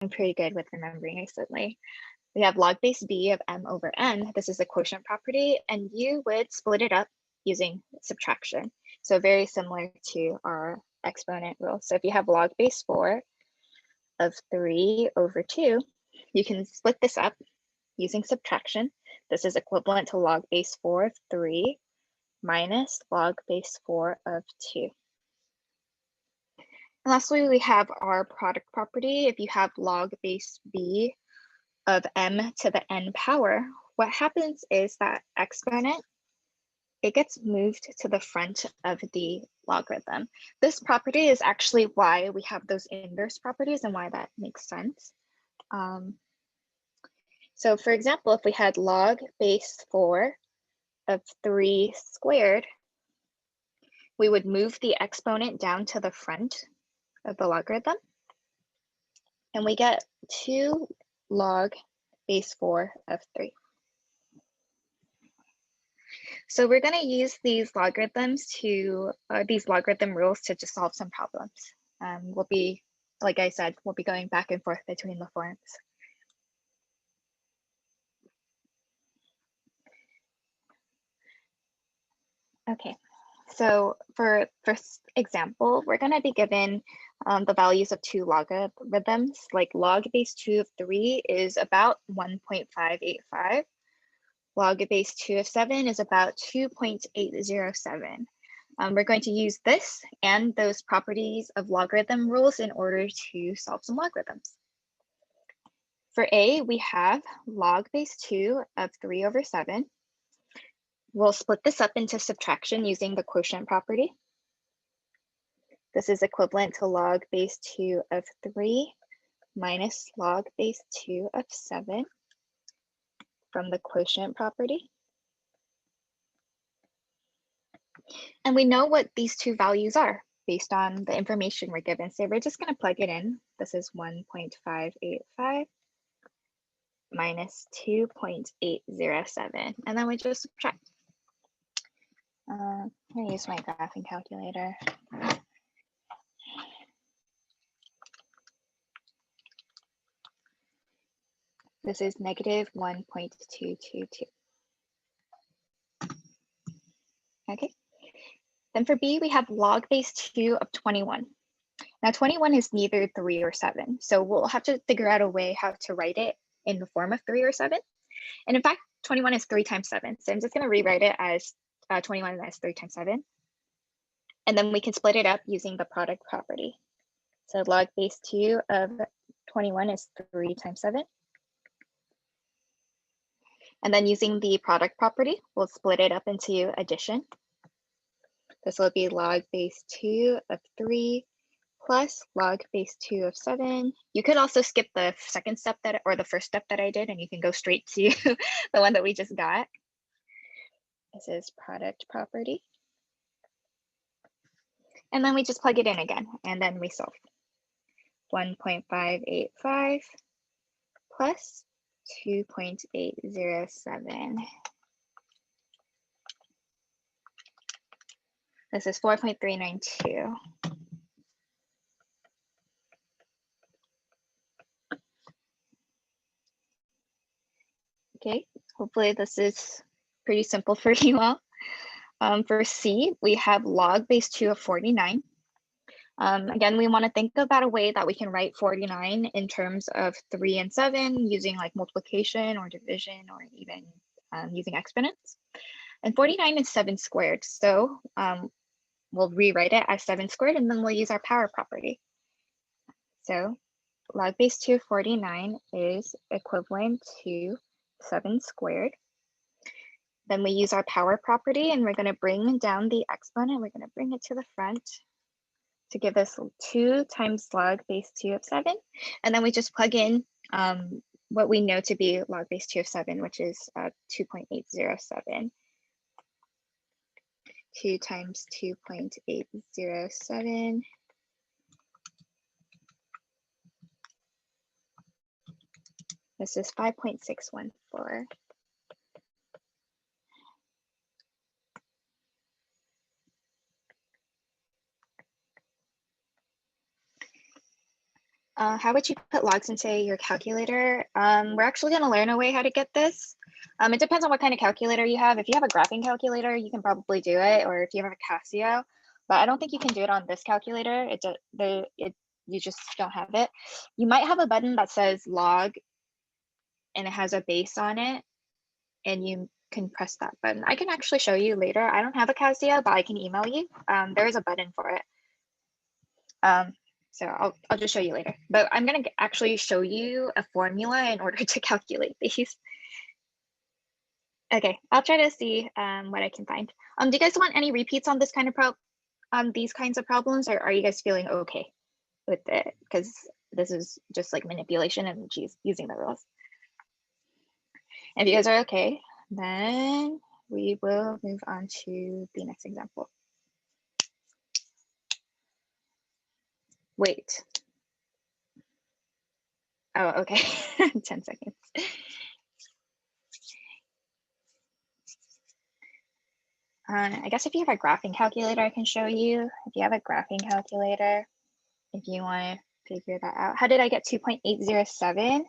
pretty good with remembering recently. We have log base b of m over n. This is the quotient property, and you would split it up using subtraction. So very similar to our exponent rule. So if you have log base 4 of 3 over 2, you can split this up using subtraction. This is equivalent to log base 4 of 3 minus log base 4 of 2. And lastly, we have our product property. If you have log base b of m to the n power, what happens is that exponent, it gets moved to the front of the logarithm. This property is actually why we have those inverse properties and why that makes sense. So for example, if we had log base 4 of 3 squared, we would move the exponent down to the front of the logarithm, and we get 2 log base 4 of 3. So we're going to use these logarithms to, these logarithm rules to just solve some problems. We'll be, like I said, we'll be going back and forth between the forms. Okay, so for first example, we're going to be given the values of 2 logarithms, like log base 2 of 3 is about 1.585. Log base 2 of 7 is about 2.807. We're going to use this and those properties of logarithm rules in order to solve some logarithms. For A, we have log base 2 of 3 over 7. We'll split this up into subtraction using the quotient property. This is equivalent to log base 2 of 3 minus log base 2 of 7 from the quotient property. And we know what these two values are based on the information we're given. So we're just going to plug it in. This is 1.585 minus 2.807. And then we just subtract. I'm going to use my graphing calculator. This is negative 1.222. Okay. Then for B, we have log base 2 of 21. Now 21 is neither 3 or 7. So we'll have to figure out a way how to write it in the form of 3 or 7. And in fact, 21 is 3 times 7. So I'm just going to rewrite it as 21 as 3 times 7. And then we can split it up using the product property. So log base 2 of 21 is 3 times 7. And then using the product property, we'll split it up into addition. This will be log base 2 of 3 plus log base 2 of 7. You could also skip the second step or the first step that I did, and you can go straight to the one that we just got. This is product property. And then we just plug it in again, and then we solve. 1.585 plus 2.807. This is 4.392. Okay, hopefully this is pretty simple for you all. For C, we have log base 2 of 49. Again, we want to think about a way that we can write 49 in terms of 3 and 7 using like multiplication or division or even using exponents. And 49 is 7 squared. So we'll rewrite it as 7 squared, and then we'll use our power property. So log base 2 of 49 is equivalent to 7 squared. Then we use our power property, and we're going to bring down the exponent. We're going to bring it to the front to give us 2 times log base 2 of 7. And then we just plug in what we know to be log base 2 of 7, which is 2.807. 2 times 2.807. This is 5.614. How would you put logs into your calculator? We're actually going to learn a way how to get this. It depends on what kind of calculator you have. If you have a graphing calculator, you can probably do it, or if you have a Casio, but I don't think you can do it on this calculator. You just don't have it. You might have a button that says log and it has a base on it, and you can press that button. I can actually show you later. I don't have a Casio, but I can email you. There is a button for it. So I'll just show you later, but I'm going to actually show you a formula in order to calculate these. Okay, I'll try to see what I can find. Do you guys want any repeats on this kind of these kinds of problems, or are you guys feeling okay with it? Because this is just like manipulation and using the rules. If you guys are okay, then we will move on to the next example. Wait. Oh, okay. 10 seconds. I guess if you have a graphing calculator, I can show you. If you have a graphing calculator, if you want to figure that out. How did I get 2.807?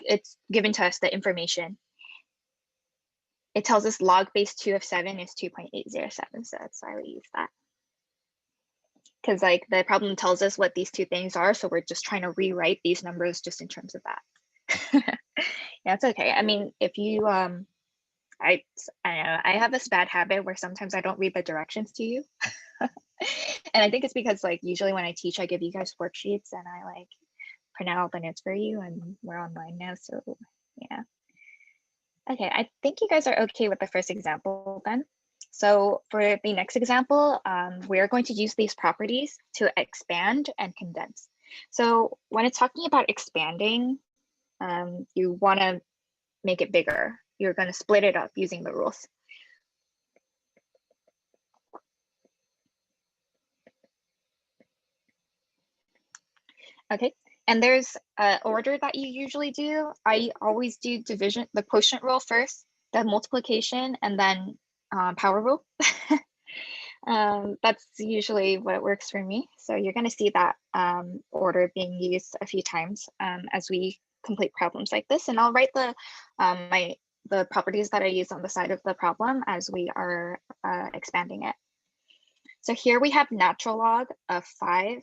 It's given to us the information. It tells us log base 2 of 7 is 2.807, so that's why we use that. Because like the problem tells us what these two things are, so we're just trying to rewrite these numbers just in terms of that. Yeah, it's okay. I mean, if you I know I have this bad habit where sometimes I don't read the directions to you. And I think it's because like usually when I teach, I give you guys worksheets and I like print out all the notes for you, and we're online now, so yeah. Okay, I think you guys are okay with the first example then. So for the next example, we're going to use these properties to expand and condense. So when it's talking about expanding, you want to make it bigger. You're going to split it up using the rules. Okay, and there's an order that you usually do. I always do division, the quotient rule first, the multiplication, and then power rule. That's usually what works for me. So you're going to see that order being used a few times as we complete problems like this. And I'll write the properties that I use on the side of the problem as we are expanding it. So here we have natural log of 5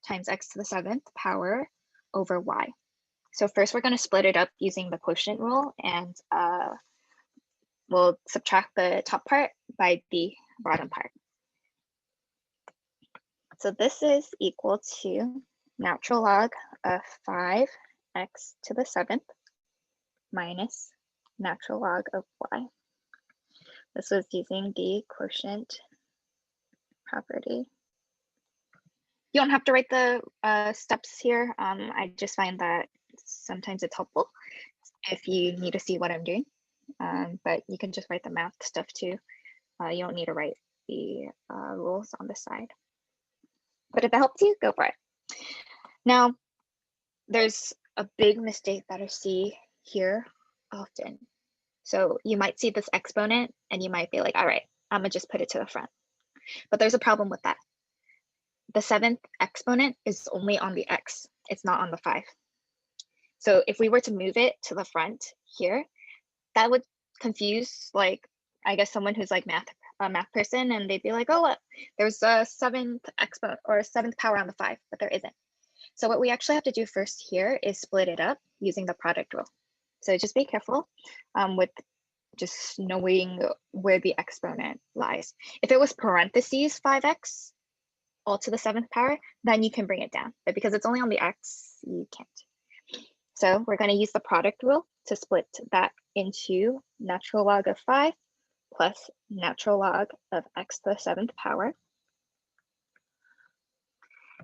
times x to the 7th power over y. So first we're going to split it up using the quotient rule, and we'll subtract the top part by the bottom part. So this is equal to natural log of 5x to the 7th minus natural log of y. This was using the quotient property. You don't have to write the steps here. I just find that sometimes it's helpful if you need to see what I'm doing, but you can just write the math stuff too. You don't need to write the rules on the side. But if it helps you, go for it. Now, there's a big mistake that I see here often. So you might see this exponent and you might be like, all right, I'm gonna just put it to the front. But there's a problem with that. The 7th exponent is only on the x, it's not on the 5. So if we were to move it to the front here, that would confuse, like, I guess someone who's like a math person, and they'd be like, oh, there's a 7th exponent or a 7th power on the 5, but there isn't. So what we actually have to do first here is split it up using the product rule. So just be careful with just knowing where the exponent lies. If it was parentheses 5x all to the 7th power, then you can bring it down. But because it's only on the x, you can't. So we're going to use the product rule to split that into natural log of 5 plus natural log of x to the 7th power.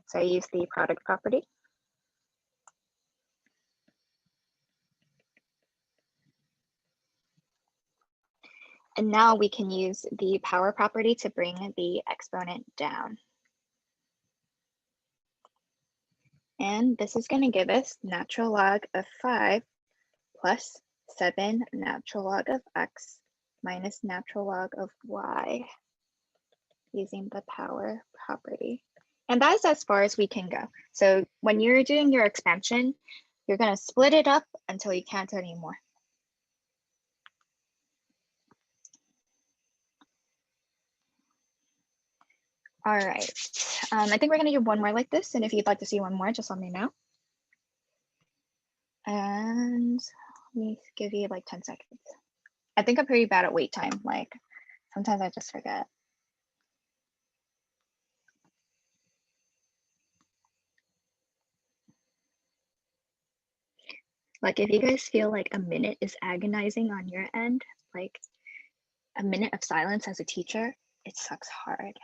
So I use the product property. And now we can use the power property to bring the exponent down. And this is going to give us natural log of 5 plus 7 natural log of x minus natural log of y using the power property. And that's as far as we can go. So when you're doing your expansion, you're going to split it up until you can't anymore. All right, I think we're going to do one more like this. And if you'd like to see one more, just let me know. And let me give you like 10 seconds. I think I'm pretty bad at wait time. Like sometimes I just forget. Like if you guys feel like a minute is agonizing on your end, like a minute of silence as a teacher, it sucks hard.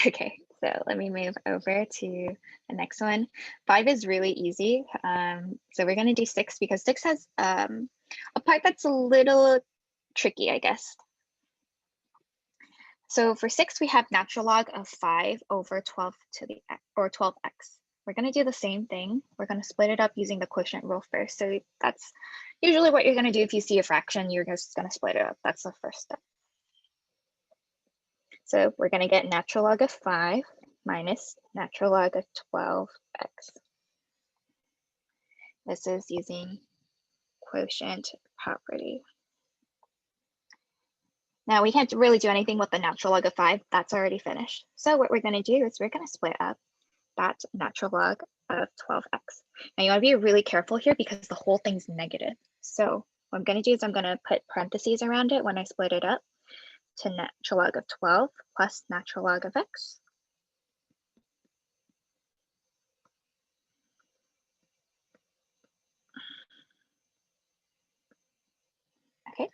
Okay, so let me move over to the next one. 5 is really easy. So we're going to do 6 because 6 has a part that's a little tricky, I guess. So for 6, we have natural log of 5 over 12 to the x, or 12x. We're going to do the same thing. We're going to split it up using the quotient rule first. So that's usually what you're going to do if you see a fraction, you're just going to split it up. That's the first step. So we're going to get natural log of 5 minus natural log of 12x. This is using quotient property. Now we can't really do anything with the natural log of 5. That's already finished. So what we're going to do is we're going to split up that natural log of 12x. Now you want to be really careful here because the whole thing's negative. So what I'm going to do is I'm going to put parentheses around it when I split it up to natural log of 12 plus natural log of x. Okay.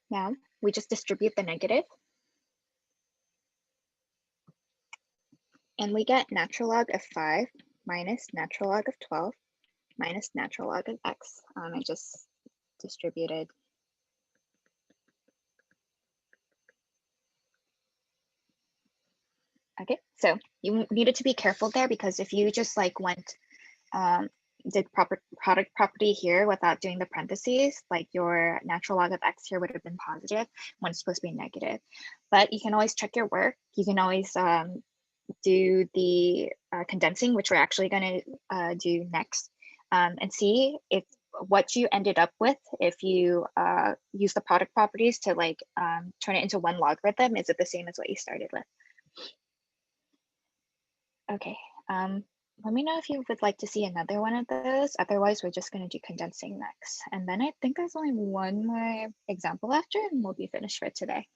Now we just distribute the negative. And we get natural log of 5 minus natural log of 12 minus natural log of x. I just distributed. Okay, so you needed to be careful there because if you just like went, did proper product property here without doing the parentheses, like your natural log of x here would have been positive when it's supposed to be negative. But you can always check your work. You can always do the condensing, which we're actually going to do next, and see if what you ended up with, if you use the product properties to like turn it into one logarithm, is it the same as what you started with? Okay, let me know if you would like to see another one of those. Otherwise, we're just going to do condensing next. And then I think there's only one more example after, and we'll be finished for today.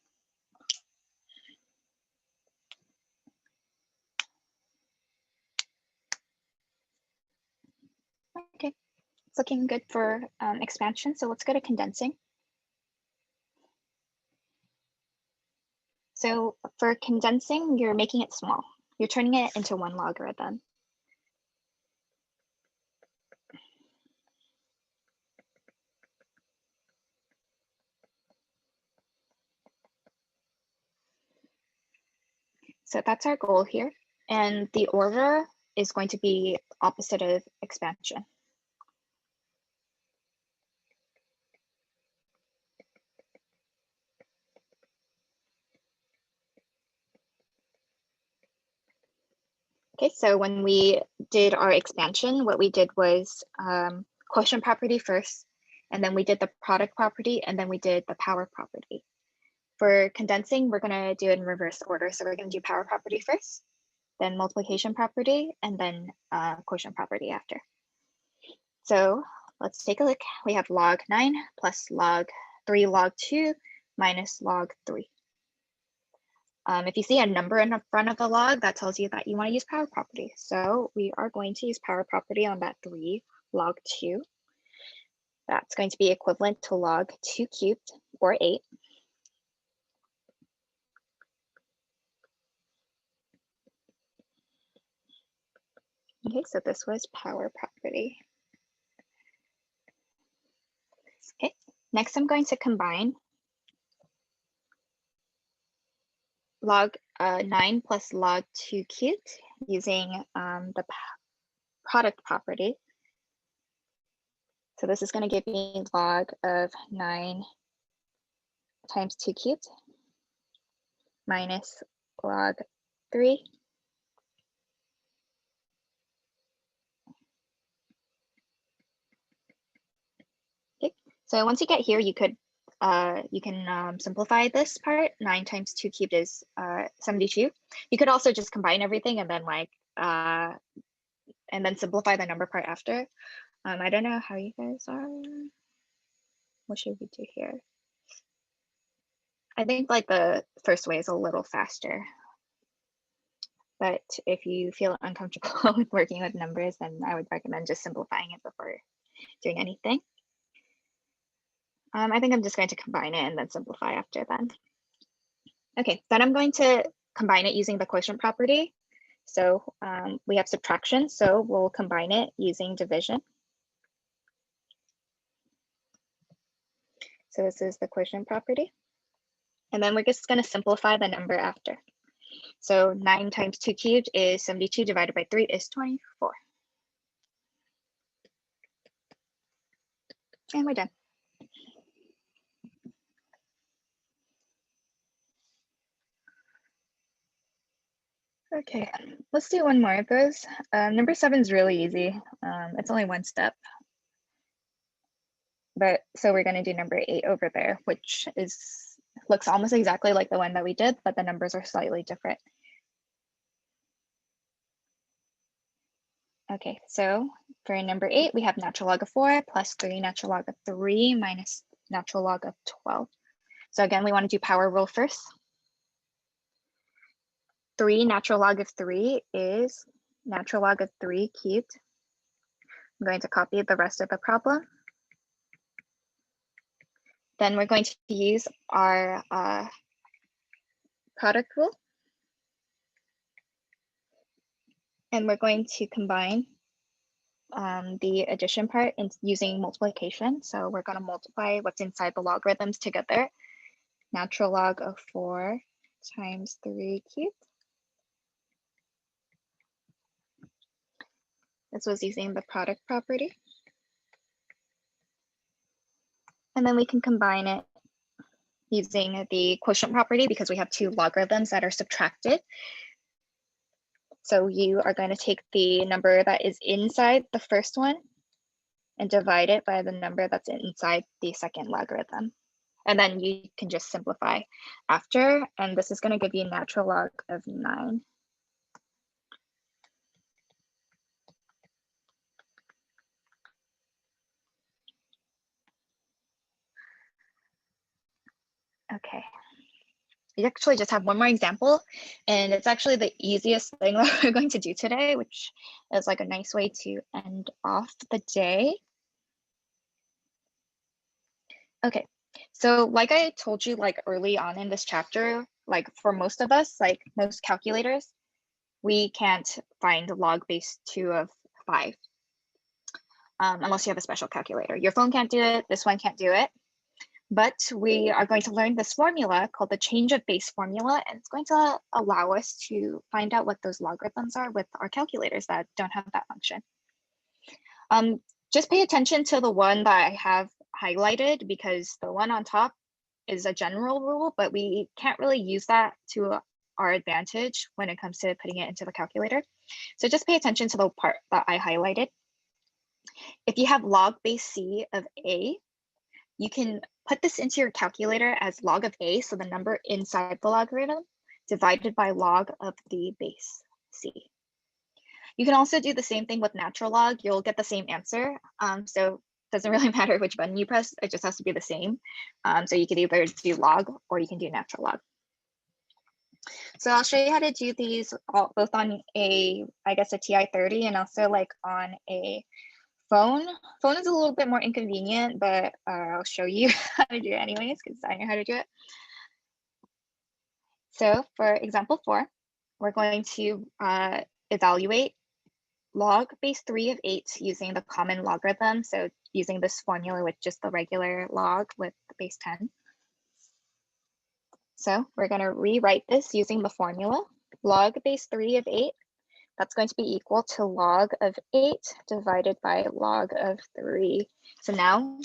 Okay, it's looking good for expansion. So let's go to condensing. So for condensing, you're making it small. You're turning it into one logarithm. So that's our goal here. And the order is going to be opposite of expansion. Okay, so when we did our expansion, what we did was quotient property first, and then we did the product property, and then we did the power property. For condensing, we're going to do it in reverse order. So we're going to do power property first, then multiplication property, and then quotient property after. So let's take a look. We have log 9 plus log 3 log 2 minus log 3. If you see a number in the front of the log, that tells you that you want to use power property. So we are going to use power property on that 3 log 2. That's going to be equivalent to log 2 cubed, or 8. Okay, so this was power property. Okay, next I'm going to combine log 9 plus log 2 cubed using the product property. So this is going to give me log of 9 times 2 cubed minus log 3. Okay, so once you get here, you can simplify this part. 9 times 2 cubed is 72. You could also just combine everything and then simplify the number part after. I don't know how you guys are. What should we do here? I think like the first way is a little faster. But if you feel uncomfortable with working with numbers, then I would recommend just simplifying it before doing anything. I think I'm just going to combine it and then simplify after then. Okay, then I'm going to combine it using the quotient property. So we have subtraction, so we'll combine it using division. So this is the quotient property. And then we're just going to simplify the number after. So 9 times 2 cubed is 72 divided by 3 is 24. And we're done. Okay, let's do one more of those. Number 7 is really easy. It's only one step. But so we're going to do number 8 over there, which looks almost exactly like the one that we did, but the numbers are slightly different. Okay, so for number 8, we have natural log of 4 plus 3 natural log of 3 minus natural log of 12. So again, we want to do power rule first. 3 natural log of 3 is natural log of 3 cubed. I'm going to copy the rest of the problem. Then we're going to use our product rule. And we're going to combine the addition part using multiplication. So we're going to multiply what's inside the logarithms together. Natural log of 4 times 3 cubed. This was using the product property. And then we can combine it using the quotient property because we have 2 logarithms that are subtracted. So you are going to take the number that is inside the first one and divide it by the number that's inside the second logarithm. And then you can just simplify after, and this is going to give you natural log of 9. Okay. You actually just have one more example, and it's actually the easiest thing that we're going to do today, which is like a nice way to end off the day. Okay, so like I told you like early on in this chapter, like for most of us, like most calculators, we can't find log base 2 of 5 unless you have a special calculator. Your phone can't do it, this one can't do it. But we are going to learn this formula called the change of base formula, and it's going to allow us to find out what those logarithms are with our calculators that don't have that function. Just pay attention to the one that I have highlighted because the one on top is a general rule, but we can't really use that to our advantage when it comes to putting it into the calculator. So just pay attention to the part that I highlighted. If you have log base c of a, you can put this into your calculator as log of a, so the number inside the logarithm, divided by log of the base c. You can also do the same thing with natural log. You'll get the same answer. So it doesn't really matter which button you press, it just has to be the same. So you could either do log or you can do natural log. So I'll show you how to do these both on a TI-30 and also like on a phone. Phone is a little bit more inconvenient, but I'll show you how to do it anyways because I know how to do it. So for example 4, we're going to evaluate log base 3 of 8 using the common logarithm. So using this formula with just the regular log with base 10. So we're going to rewrite this using the formula. Log base 3 of 8, that's going to be equal to log of 8 divided by log of 3. So now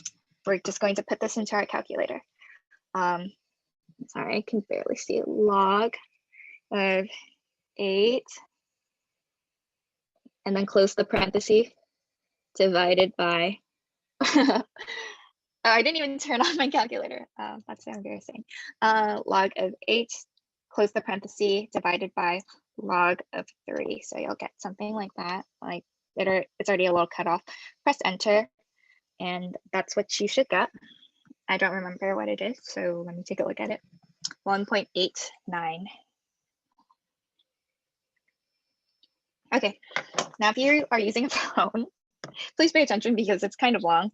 we're just going to put this into our calculator. Sorry, I can barely see log of 8, and then close the parenthesis, divided by, oh, I didn't even turn on my calculator. That's so embarrassing. Log of 8, close the parenthesis, divided by log of 3. So you'll get something like that, like it's already a little cut off. Press enter, and that's what you should get. I don't remember what it is, so let me take a look at it. 1.89. Okay, now if you are using a phone, please pay attention because it's kind of long.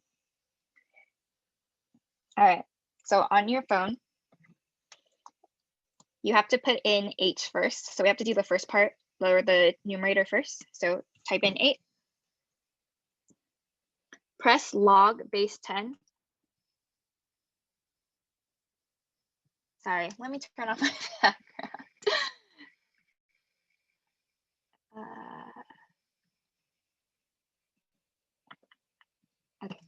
All right, so on your phone, you have to put in 8 first. So we have to do the first part, lower the numerator first. So type in 8. Press log base 10. Sorry, let me turn off my background. Okay.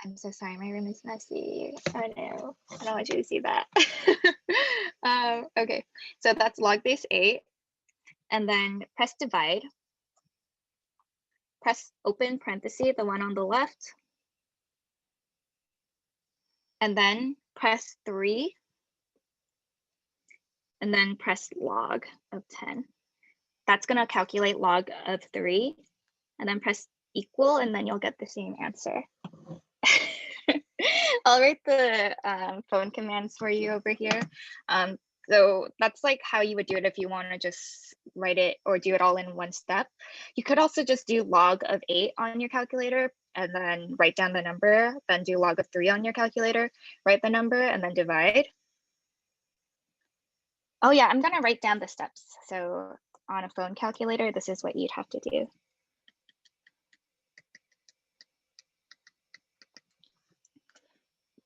I'm so sorry, my room is messy. Oh no, I don't want you to see that. Okay, so that's log base 8. And then press divide. Press open parenthesis, the one on the left. And then press 3. And then press log of 10. That's going to calculate log of 3. And then press equal, and then you'll get the same answer. I'll write the phone commands for you over here. So that's like how you would do it if you want to just write it or do it all in one step. You could also just do log of 8 on your calculator and then write down the number, then do log of 3 on your calculator, write the number, and then divide. Oh yeah, I'm gonna write down the steps. So on a phone calculator, this is what you'd have to do.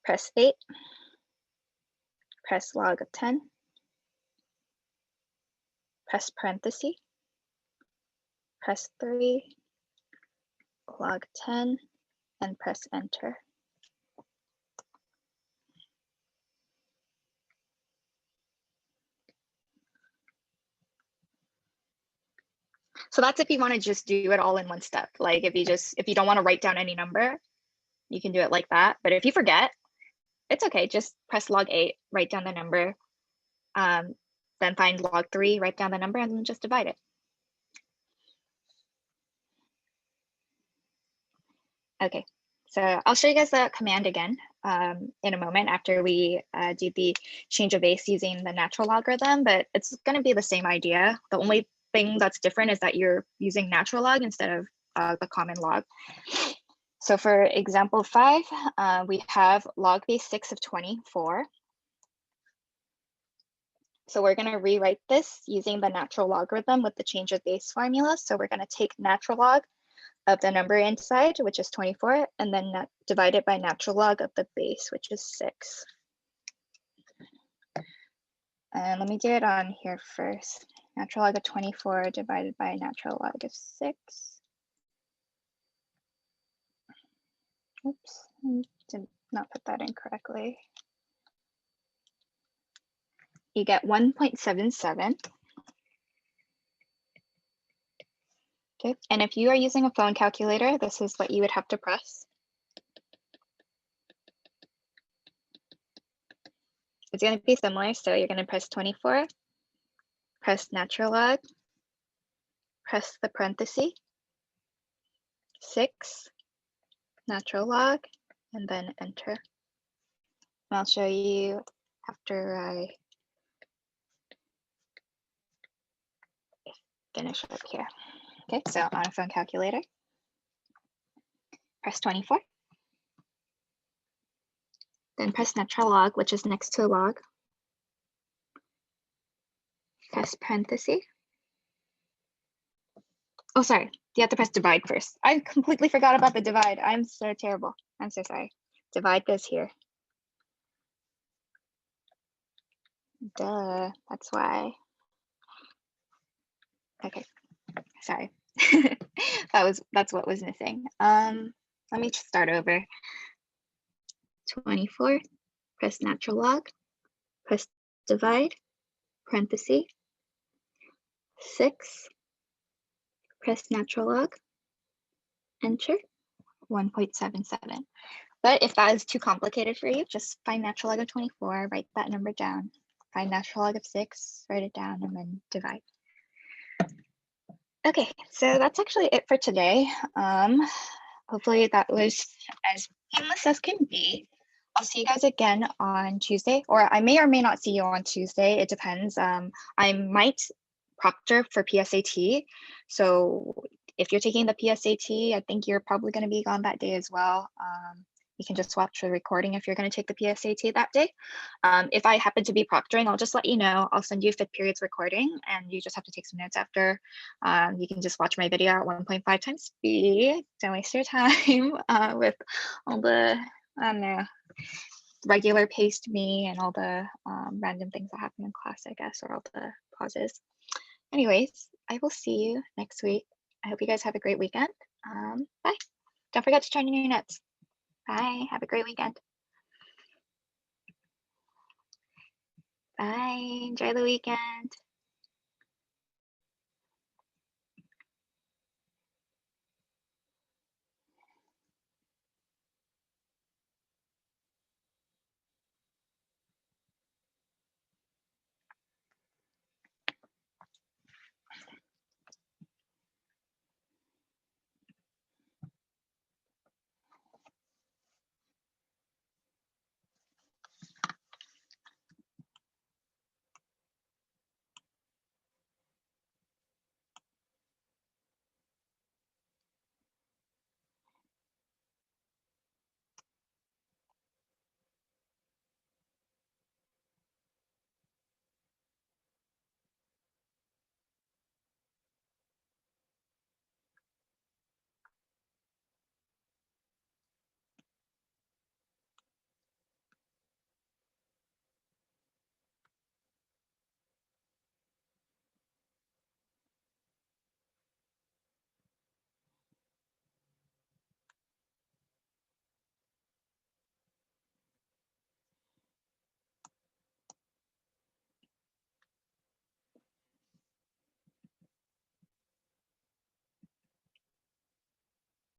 Press 8, press log of 10, press parenthesis, press 3, log 10, and press enter. So that's if you want to just do it all in one step. Like if you don't want to write down any number, you can do it like that. But if you forget, it's okay. Just press log 8, write down the number, then find log 3, write down the number, and then just divide it. Okay, so I'll show you guys the command again in a moment after we do the change of base using the natural logarithm, but it's going to be the same idea. The only thing that's different is that you're using natural log instead of the common log. So for example 5, we have log base 6 of 24. So we're going to rewrite this using the natural logarithm with the change of base formula. So we're going to take natural log of the number inside, which is 24, and then divide it by natural log of the base, which is 6. And let me do it on here first. Natural log of 24 divided by natural log of 6. Oops, I did not put that in correctly. You get 1.77. Okay, and if you are using a phone calculator, this is what you would have to press. It's going to be similar, so you're going to press 24, press natural log, press the parenthesis, 6, natural log, and then enter. And I'll show you after I finish up here. Okay, so on a phone calculator, press 24, then press natural log, which is next to a log, press parenthesis. Oh, sorry, you have to press divide first. I completely forgot about the divide. I'm so terrible. I'm so sorry. Divide goes here. Duh, that's why. Okay, sorry. That's what was missing. Let me just start over. 24, press natural log, press divide, parenthesis, 6, press natural log, enter, 1.77. But if that is too complicated for you, just find natural log of 24, write that number down. Find natural log of 6, write it down, and then divide. Okay, so that's actually it for today. Hopefully that was as painless as can be. I'll see you guys again on Tuesday, or I may or may not see you on Tuesday. It depends. I might proctor for PSAT. So if you're taking the PSAT, I think you're probably going to be gone that day as well. You can just watch the recording if you're going to take the PSAT that day. If I happen to be proctoring, I'll just let you know. I'll send you fifth period's recording and you just have to take some notes after. You can just watch my video at 1.5 times speed. Don't waste your time with all the, I don't know, regular paced me and all the random things that happen in class, I guess, or all the pauses. Anyways, I will see you next week. I hope you guys have a great weekend. Bye. Don't forget to turn in your notes. Bye. Have a great weekend. Bye. Enjoy the weekend.